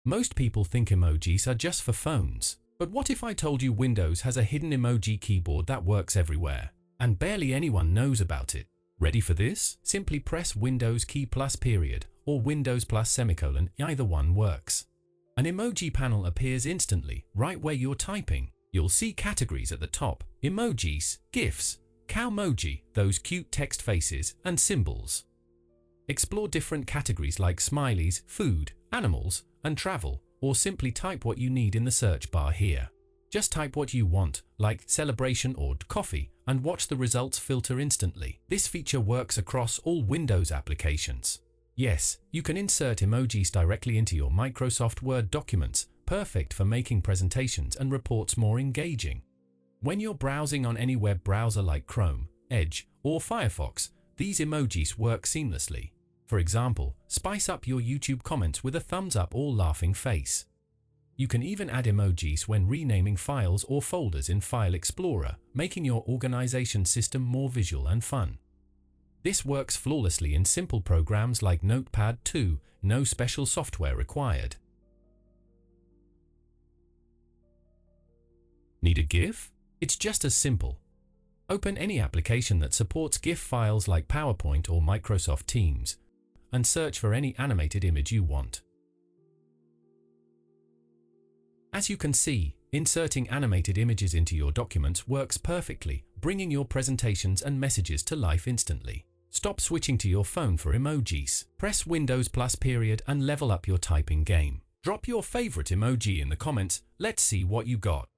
Most people think emojis are just for phones. But what if I told you Windows has a hidden emoji keyboard that works everywhere, and barely anyone knows about it? Ready for this? Simply press Windows key plus period or Windows plus semicolon, either one works. An emoji panel appears instantly, right where you're typing. You'll see categories at the top: emojis, GIFs, cowmoji, those cute text faces, and symbols. Explore different categories like smileys, food, animals, and travel, or simply type what you need in the search bar here. Just type what you want, like celebration or coffee, and watch the results filter instantly. This feature works across all Windows applications. Yes, you can insert emojis directly into your Microsoft Word documents, perfect for making presentations and reports more engaging. When you're browsing on any web browser like Chrome, Edge, or Firefox, these emojis work seamlessly. For example, spice up your YouTube comments with a thumbs up or laughing face. You can even add emojis when renaming files or folders in File Explorer, making your organization system more visual and fun. This works flawlessly in simple programs like Notepad too, no special software required. Need a GIF? It's just as simple. Open any application that supports GIF files like PowerPoint or Microsoft Teams, and search for any animated image you want. As you can see, inserting animated images into your documents works perfectly, bringing your presentations and messages to life instantly. Stop switching to your phone for emojis. Press Windows plus period and level up your typing game. Drop your favorite emoji in the comments. Let's see what you got.